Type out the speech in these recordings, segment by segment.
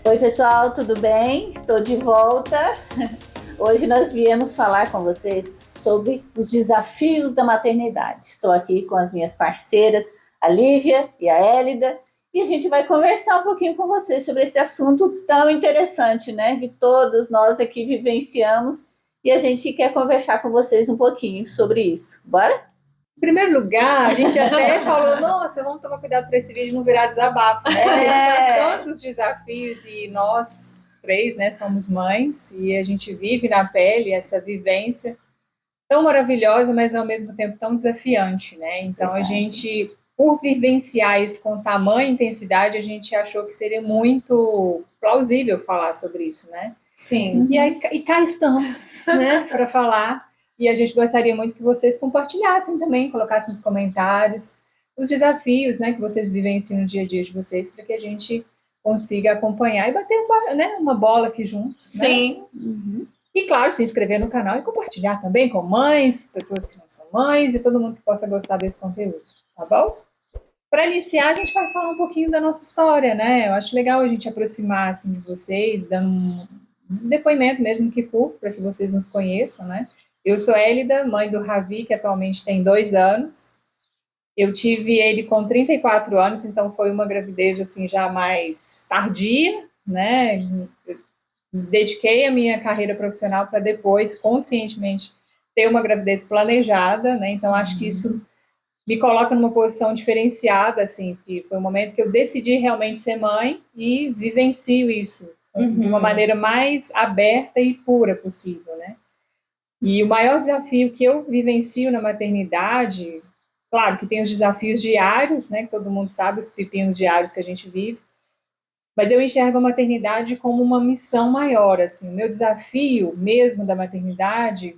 Oi, pessoal, tudo bem? Estou de volta. Hoje nós viemos falar com vocês sobre os desafios da maternidade. Estou aqui com as minhas parceiras, a Lívia e a Hélida, e a gente vai conversar um pouquinho com vocês sobre esse assunto tão interessante, né? Que todos nós aqui vivenciamos, e a gente quer conversar com vocês um pouquinho sobre isso. Bora? Em primeiro lugar, a gente até falou, nossa, vamos tomar cuidado para esse vídeo não virar desabafo, né? Porque são tantos os desafios e nós três, né, somos mães e a gente vive na pele essa vivência tão maravilhosa, mas ao mesmo tempo tão desafiante, né? Então a gente, por vivenciar isso com tamanha intensidade, a gente achou que seria muito plausível falar sobre isso, né? Sim. E cá estamos, né, para falar. E a gente gostaria muito que vocês compartilhassem também, colocassem nos comentários os desafios, né, que vocês vivenciam no dia a dia de vocês, para que a gente consiga acompanhar e bater uma bola aqui juntos. Sim. Né? E, claro, se inscrever no canal e compartilhar também com mães, pessoas que não são mães e todo mundo que possa gostar desse conteúdo, tá bom? Para iniciar, a gente vai falar um pouquinho da nossa história, né? Eu acho legal a gente aproximar assim, de vocês, dando um depoimento, mesmo que curto, para que vocês nos conheçam, né? Eu sou Hélida, mãe do Ravi, que atualmente tem 2 anos. Eu tive ele com 34 anos, então foi uma gravidez assim já mais tardia, né? Eu dediquei a minha carreira profissional para depois, conscientemente, ter uma gravidez planejada, né? Então acho que isso me coloca numa posição diferenciada, assim, porque foi o momento que eu decidi realmente ser mãe e vivencio isso de uma maneira mais aberta e pura possível, né? E o maior desafio que eu vivencio na maternidade, claro que tem os desafios diários, né, que todo mundo sabe, os pepinos diários que a gente vive, mas eu enxergo a maternidade como uma missão maior, assim, o meu desafio mesmo da maternidade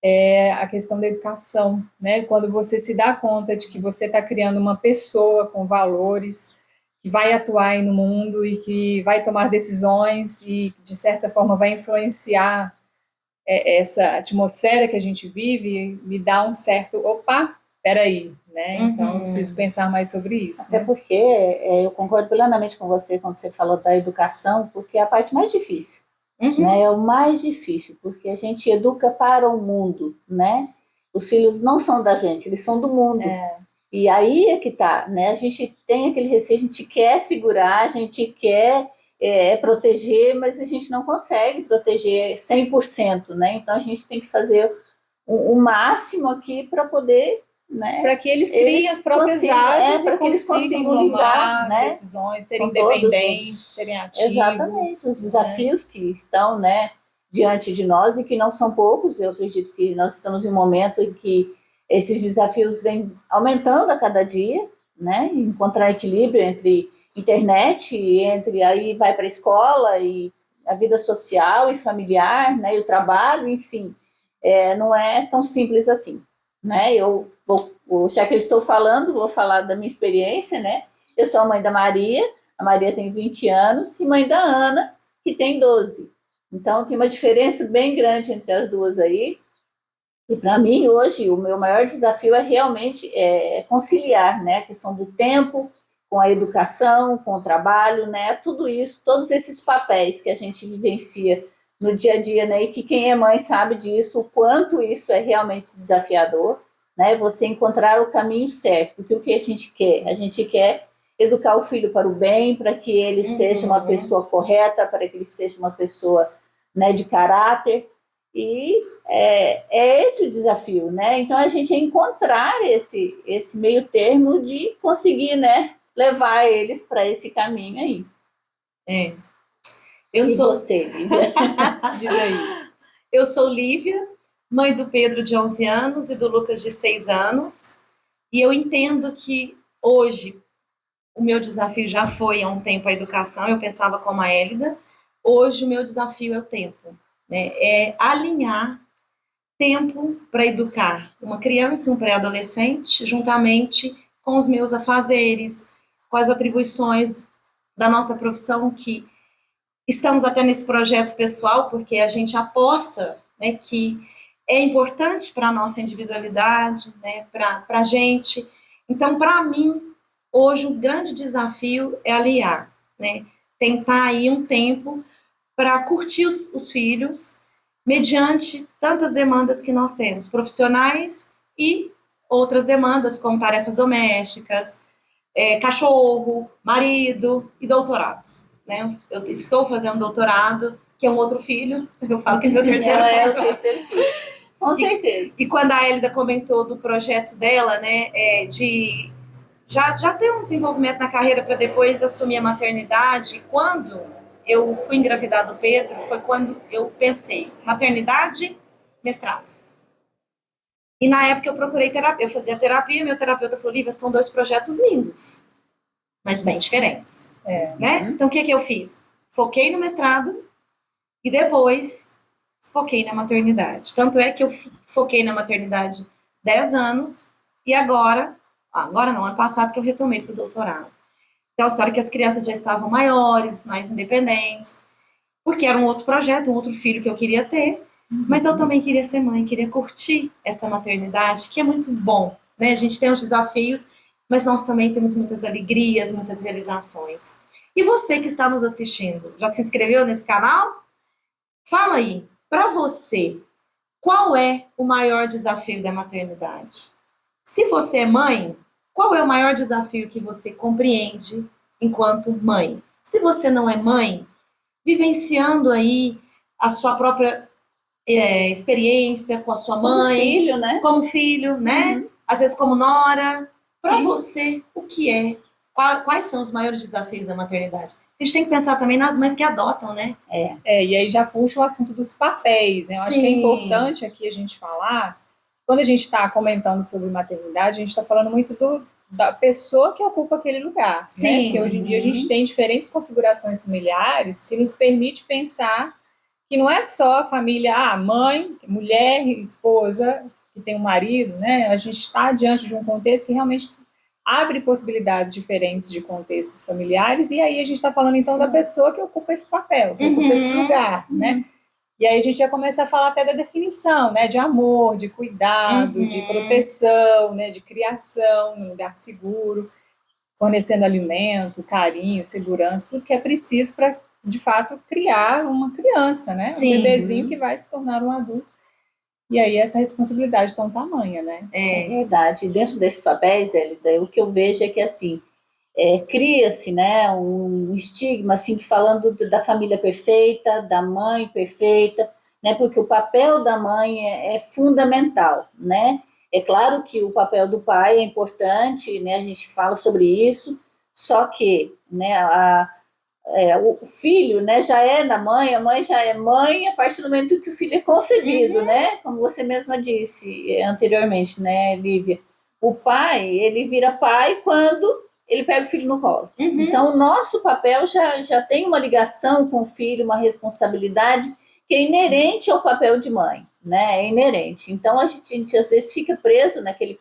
é a questão da educação, né, quando você se dá conta de que você está criando uma pessoa com valores, que vai atuar aí no mundo e que vai tomar decisões e, de certa forma, vai influenciar essa atmosfera que a gente vive, me dá um certo, opa, peraí, né? Então eu preciso pensar mais sobre isso. Até porque eu concordo plenamente com você quando você falou da educação, porque é a parte mais difícil, né? É o mais difícil, porque a gente educa para o mundo, né? Os filhos não são da gente, eles são do mundo. E aí é que tá, né? A gente tem aquele receio, a gente quer segurar, a gente quer proteger, mas a gente não consegue proteger 100%, né? Então a gente tem que fazer o máximo aqui para poder, né? Para que eles criem as próprias asas para que eles consigam lidar, né? Decisões, serem independentes, serem ativos. Exatamente, os desafios que estão, né, diante de nós e que não são poucos. Eu acredito que nós estamos em um momento em que esses desafios vêm aumentando a cada dia, né? Encontrar equilíbrio entre internet, entre aí vai para a escola e a vida social e familiar, né? E o trabalho, enfim, não é tão simples assim, né? Já que eu estou falando, vou falar da minha experiência, né? Eu sou a mãe da Maria, a Maria tem 20 anos, e mãe da Ana, que tem 12. Então, tem uma diferença bem grande entre as duas aí. E para mim, hoje, o meu maior desafio é realmente conciliar, né? A questão do tempo com a educação, com o trabalho, né? Tudo isso, todos esses papéis que a gente vivencia no dia a dia, né? E que quem é mãe sabe disso, o quanto isso é realmente desafiador, né? Você encontrar o caminho certo, porque o que a gente quer? A gente quer educar o filho para o bem, para que ele seja uma pessoa correta, para que ele seja uma pessoa, né, de caráter, e é esse o desafio, né? Então a gente encontrar esse meio termo de conseguir, né, levar eles para esse caminho aí. Eu E sou você, Lívia? Diz aí. Eu sou Lívia, mãe do Pedro de 11 anos e do Lucas de 6 anos, e eu entendo que hoje o meu desafio já foi há um tempo a educação, eu pensava como a Hélida, hoje o meu desafio é o tempo, né? É alinhar tempo para educar uma criança e um pré-adolescente, juntamente com os meus afazeres, com as atribuições da nossa profissão, que estamos até nesse projeto pessoal, porque a gente aposta, né, que é importante para a nossa individualidade, né, para a gente. Então, para mim, hoje, o grande desafio é aliar, né, tentar aí um tempo para curtir os filhos, mediante tantas demandas que nós temos, profissionais e outras demandas, como tarefas domésticas, cachorro, marido e doutorado. Né? Eu estou fazendo doutorado, que é um outro filho, eu falo que é meu terceiro Ela filho. é o terceiro filho, com certeza. E quando a Hélida comentou do projeto dela, né, de já ter um desenvolvimento na carreira para depois assumir a maternidade, quando eu fui engravidar do Pedro, foi quando eu pensei, maternidade, mestrado. E na época eu procurei terapia, eu fazia terapia, meu terapeuta falou, Lívia, são 2 projetos lindos, mas bem diferentes. Né? Então o que eu fiz? Foquei no mestrado e depois foquei na maternidade. Tanto é que eu foquei na maternidade 10 anos e agora não, ano passado que eu retomei para o doutorado. Então, a história que as crianças já estavam maiores, mais independentes, porque era um outro projeto, um outro filho que eu queria ter, mas eu também queria ser mãe, queria curtir essa maternidade, que é muito bom, né? A gente tem os desafios, mas nós também temos muitas alegrias, muitas realizações. E você que está nos assistindo, já se inscreveu nesse canal? Fala aí, para você, qual é o maior desafio da maternidade? Se você é mãe, qual é o maior desafio que você compreende enquanto mãe? Se você não é mãe, vivenciando aí a sua própria experiência com a sua mãe, como filho, né? Às vezes como nora. Para você, o que é? Quais são os maiores desafios da maternidade? A gente tem que pensar também nas mães que adotam, né? E aí já puxa o assunto dos papéis, né? Eu acho que é importante aqui a gente falar, quando a gente está comentando sobre maternidade, a gente está falando muito da pessoa que ocupa aquele lugar, né? Porque hoje em dia a gente tem diferentes configurações familiares que nos permite pensar que não é só a família, mãe, mulher, esposa, que tem um marido, né? A gente está diante de um contexto que realmente abre possibilidades diferentes de contextos familiares, e aí a gente está falando então da pessoa que ocupa esse papel, que ocupa esse lugar, né? E aí a gente já começa a falar até da definição, né? De amor, de cuidado, de proteção, né? De criação, num lugar seguro, fornecendo alimento, carinho, segurança, tudo que é preciso para, de fato, criar uma criança, né? Um bebezinho que vai se tornar um adulto. E aí essa responsabilidade tão tamanha, né? É verdade. Dentro desses papéis, Hélida, o que eu vejo é que, assim, cria-se, né, um estigma, assim, falando da família perfeita, da mãe perfeita, né? Porque o papel da mãe é fundamental, né? É claro que o papel do pai é importante, né? A gente fala sobre isso, só que, né, o filho, né, já é da mãe, a mãe já é mãe a partir do momento que o filho é concebido, né? Como você mesma disse anteriormente, né, Lívia? O pai, ele vira pai quando ele pega o filho no colo. Então, o nosso papel já tem uma ligação com o filho, uma responsabilidade que é inerente ao papel de mãe, né? É inerente. Então, a gente às vezes fica preso naquele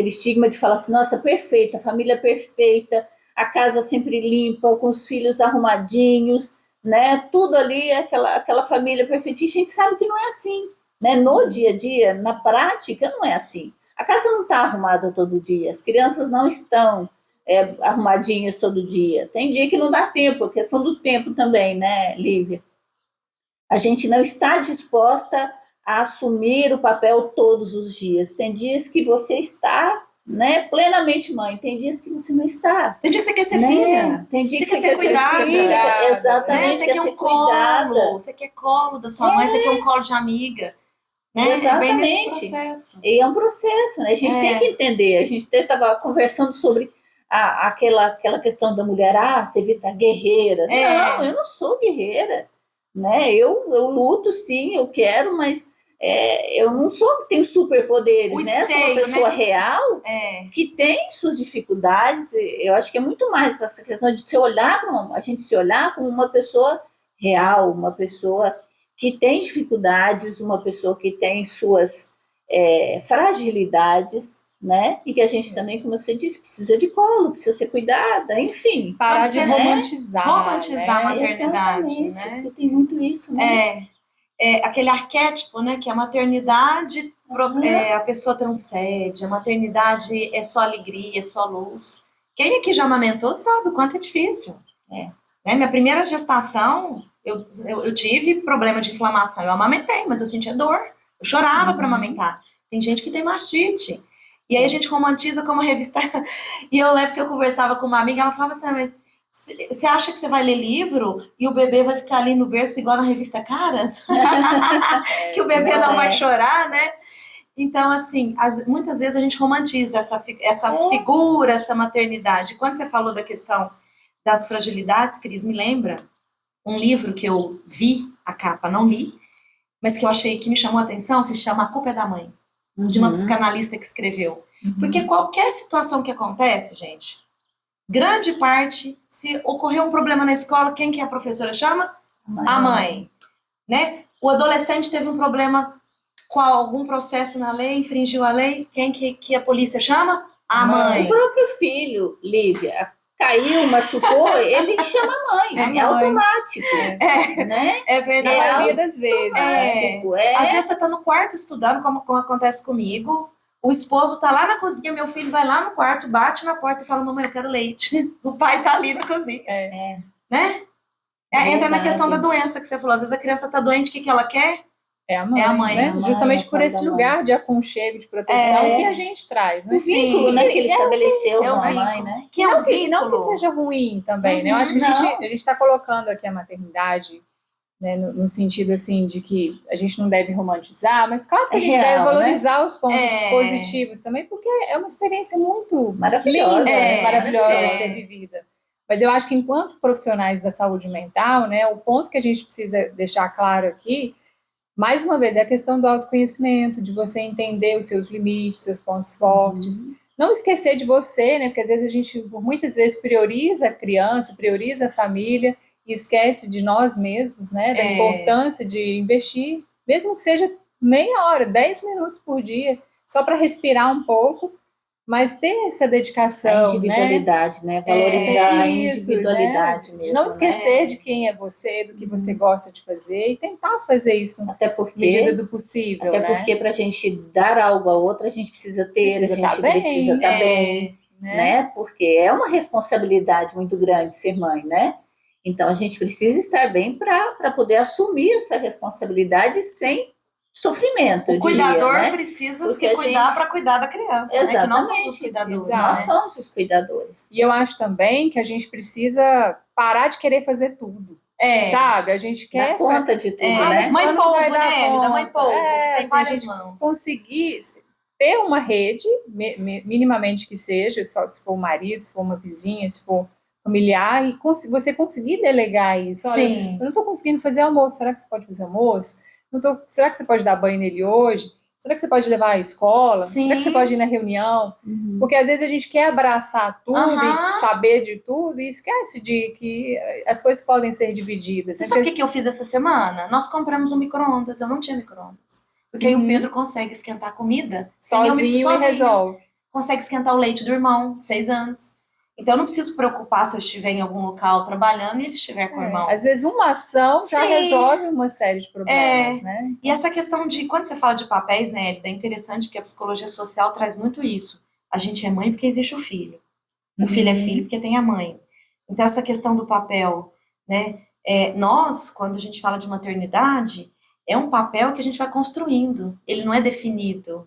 estigma de falar assim, nossa, perfeita, família perfeita, a casa sempre limpa, com os filhos arrumadinhos, né? Tudo ali, aquela família perfeitinha. A gente sabe que não é assim, né? No dia a dia, na prática, não é assim. A casa não está arrumada todo dia, as crianças não estão arrumadinhas todo dia. Tem dia que não dá tempo, a questão do tempo também, né, Lívia? A gente não está disposta a assumir o papel todos os dias. Tem dias que você está, né, plenamente mãe, tem dias que você não está. Tem dia que você quer ser né? filha. Tem dia que Você você quer ser cuidada. filha, exatamente, né? Você quer ser um colo, cuidada. você quer colo da sua mãe, você quer um colo de amiga. Né? Exatamente. É bem nesse processo. E é um processo, né? A gente tem que entender. A gente estava conversando sobre aquela questão da mulher, ser vista guerreira. Não, eu não sou guerreira. Né? Eu luto, sim, eu quero, mas eu não tenho superpoderes, né? Sou uma pessoa real que tem suas dificuldades. Eu acho que é muito mais essa questão de a gente se olhar como uma pessoa real, uma pessoa que tem dificuldades, uma pessoa que tem suas fragilidades, né? E que a gente também, como você disse, precisa de colo, precisa ser cuidada, enfim. Parar de romantizar. Romantizar a maternidade. Exatamente, né? Porque tem muito isso, né? Aquele arquétipo, né? Que a maternidade, a pessoa transcende, a maternidade é só alegria, é só luz. Quem aqui já amamentou sabe o quanto é difícil. Né? né? Minha primeira gestação, eu tive problema de inflamação. Eu amamentei, mas eu sentia dor. Eu chorava para amamentar. Tem gente que tem mastite. E aí a gente romantiza como revista. E eu lembro que eu conversava com uma amiga, ela falava assim, mas você acha que você vai ler livro e o bebê vai ficar ali no berço igual na revista Caras? Que o bebê não vai chorar, né? Então, assim, muitas vezes a gente romantiza essa figura, essa maternidade. Quando você falou da questão das fragilidades, Cris, me lembra um livro que eu vi, a capa não li, mas que eu achei que me chamou a atenção, que chama A Culpa é da Mãe, de uma psicanalista que escreveu. Porque qualquer situação que acontece, gente, grande parte, se ocorrer um problema na escola, quem que a professora chama? A mãe. Né? O adolescente teve um problema com algum processo na lei, infringiu a lei, quem que a polícia chama? A mãe. O próprio filho, Lívia, caiu, machucou, ele chama a mãe, é automático, né? É verdade. A maioria das vezes. Às vezes você está no quarto estudando, como acontece comigo, o esposo está lá na cozinha, meu filho vai lá no quarto, bate na porta e fala, mamãe, eu quero leite. O pai está ali na cozinha. Né? Entra na questão da doença que você falou. Às vezes a criança está doente, o que ela quer? É a mãe, né? É a mãe, justamente por esse lugar de aconchego, de proteção que a gente traz, né? O vínculo, né, que ele estabeleceu com a mãe, né? Que não que seja ruim também, né? Eu acho que a gente está colocando aqui a maternidade, né, no sentido, assim, de que a gente não deve romantizar, mas claro que a gente deve valorizar os pontos positivos também, porque é uma experiência muito maravilhosa, linda, maravilhosa de ser vivida. Mas eu acho que enquanto profissionais da saúde mental, né, o ponto que a gente precisa deixar claro aqui, mais uma vez, é a questão do autoconhecimento, de você entender os seus limites, seus pontos fortes. Não esquecer de você, né? Porque às vezes a gente, muitas vezes, prioriza a criança, prioriza a família e esquece de nós mesmos, né? Da importância de investir, mesmo que seja meia hora, 10 minutos por dia, só para respirar um pouco, mas ter essa dedicação, a individualidade, né? Valorizar a individualidade, né? mesmo. Não esquecer de quem é você, do que você gosta de fazer e tentar fazer isso na medida do possível. Até porque para a gente dar algo a outra, a gente precisa ter, a gente precisa estar bem, né? Porque é uma responsabilidade muito grande ser mãe, né? Então a gente precisa estar bem para poder assumir essa responsabilidade sem sofrimento. O cuidador né? precisa se cuidar para cuidar da criança. Exatamente. Né? Que nós somos os cuidadores. Nós somos os cuidadores. E eu acho também que a gente precisa parar de querer fazer tudo. Sabe? A gente quer dar conta de tudo, né? Mas mãe polvo, né? Ele dá mãe polvo. Tem várias a gente mãos. Conseguir ter uma rede, minimamente que seja, só se for um marido, se for uma vizinha, se for familiar, e você conseguir delegar isso. Olha, eu não estou conseguindo fazer almoço, será que você pode fazer almoço? Será que você pode dar banho nele hoje? Será que você pode levar à escola? Será que você pode ir na reunião? Porque às vezes a gente quer abraçar tudo e saber de tudo e esquece de que as coisas podem ser divididas. Você sabe o que eu fiz essa semana? Nós compramos um micro-ondas, eu não tinha micro-ondas. Porque aí o Pedro consegue esquentar a comida sozinho e resolve. Consegue esquentar o leite do irmão, de 6 anos. Então, eu não preciso preocupar se eu estiver em algum local trabalhando e ele estiver com o irmão. Às vezes, uma ação já resolve uma série de problemas, né? E essa questão de, quando você fala de papéis, né, Elida, é interessante porque a psicologia social traz muito isso. A gente é mãe porque existe o filho. O filho é filho porque tem a mãe. Então, essa questão do papel, né? Nós, quando a gente fala de maternidade, é um papel que a gente vai construindo. Ele não é definido.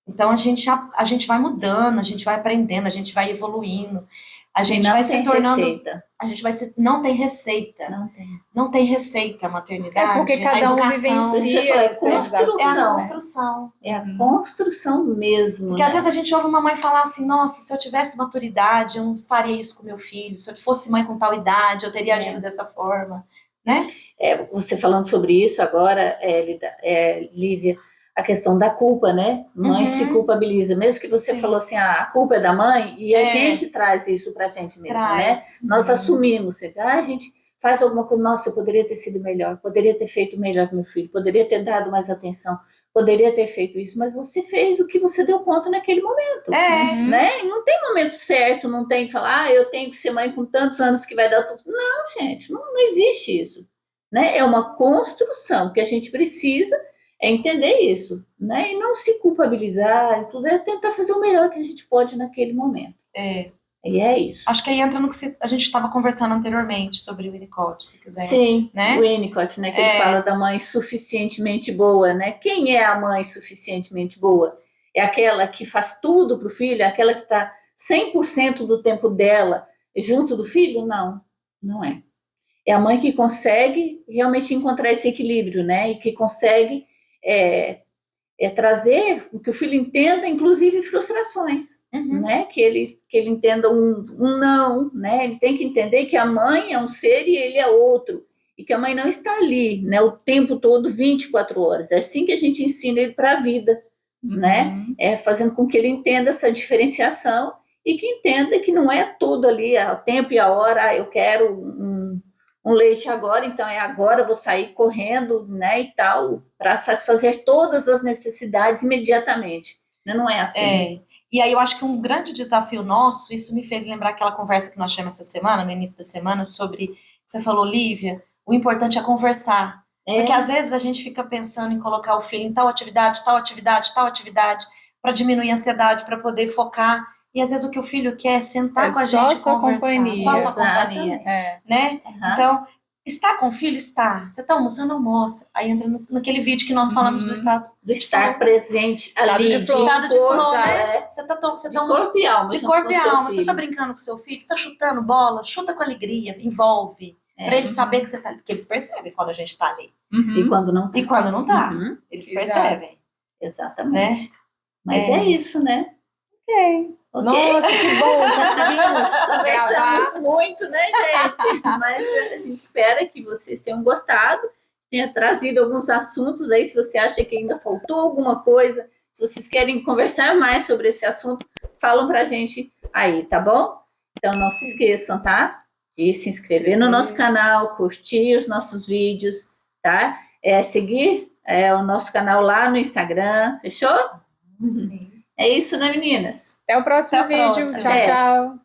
Então, a gente vai mudando, a gente vai aprendendo, a gente vai evoluindo, a gente vai se tornando... Receita. A gente vai se... Não tem receita. Não tem receita a maternidade. Porque cada um vivencia. É a construção. É a construção mesmo. Porque às vezes a gente ouve uma mãe falar assim, nossa, se eu tivesse maturidade, eu não faria isso com meu filho. Se eu fosse mãe com tal idade, eu teria agido dessa forma, né? Você falando sobre isso agora, Lívia, a questão da culpa, né? Mãe se culpabiliza. Mesmo que você falou assim, a culpa é da mãe, e a gente traz isso pra gente mesmo, né? Nós assumimos sempre, a gente faz alguma coisa, nossa, eu poderia ter sido melhor, poderia ter feito melhor com meu filho, poderia ter dado mais atenção, poderia ter feito isso, mas você fez o que você deu conta naquele momento, né? E não tem momento certo, não tem que falar, eu tenho que ser mãe com tantos anos que vai dar tudo. Não, gente, não existe isso, né? É uma construção que a gente precisa entender isso, né? E não se culpabilizar, tudo é tentar fazer o melhor que a gente pode naquele momento. E é isso. Acho que aí entra no que a gente estava conversando anteriormente sobre o Winnicott, se quiser. Sim, né? o Winnicott, né, que ele fala da mãe suficientemente boa, né? Quem é a mãe suficientemente boa? É aquela que faz tudo para o filho? É aquela que está 100% do tempo dela junto do filho? Não, não é. É a mãe que consegue realmente encontrar esse equilíbrio, né? E que consegue trazer que o filho entenda, inclusive, frustrações, né? Que ele entenda um não, né? Ele tem que entender que a mãe é um ser e ele é outro, e que a mãe não está ali, né? O tempo todo, 24 horas. É assim que a gente ensina ele para a vida, né? Fazendo com que ele entenda essa diferenciação e que entenda que não é tudo ali, o tempo e a hora, eu quero um leite agora, então é agora, eu vou sair correndo, né, e tal, para satisfazer todas as necessidades imediatamente. Não é assim. E aí eu acho que um grande desafio nosso, isso me fez lembrar aquela conversa que nós tivemos essa semana, no início da semana, sobre, você falou, Lívia, o importante é conversar. Porque às vezes a gente fica pensando em colocar o filho em tal atividade, para diminuir a ansiedade, para poder focar. E às vezes o que o filho quer é sentar com a gente e conversar. Companhia. Só sua companhia. Né? Então, está com o filho? Está. Você está almoçando? Almoça. Aí entra naquele vídeo que nós falamos do estado. Do estar presente ali. De flor. Estado de flor, né? Você tá de corpo e alma. De corpo e alma. Você está brincando com seu filho? Você está chutando bola? Chuta com alegria. Envolve. Para ele saber que você está ali. Porque eles percebem quando a gente está ali. E quando não tá. E quando não tá. Eles percebem. Exatamente. Né? Mas é isso, né? Ok. Nossa, que bom, conseguimos. Conversamos muito, né, gente? Mas a gente espera que vocês tenham gostado, tenha trazido alguns assuntos aí, se você acha que ainda faltou alguma coisa, se vocês querem conversar mais sobre esse assunto, falam pra gente aí, tá bom? Então não se esqueçam, tá? De se inscrever no nosso canal, curtir os nossos vídeos, tá? Seguir o nosso canal lá no Instagram, fechou? Sim. É isso, né, meninas? Até o próximo vídeo. Tchau, tchau.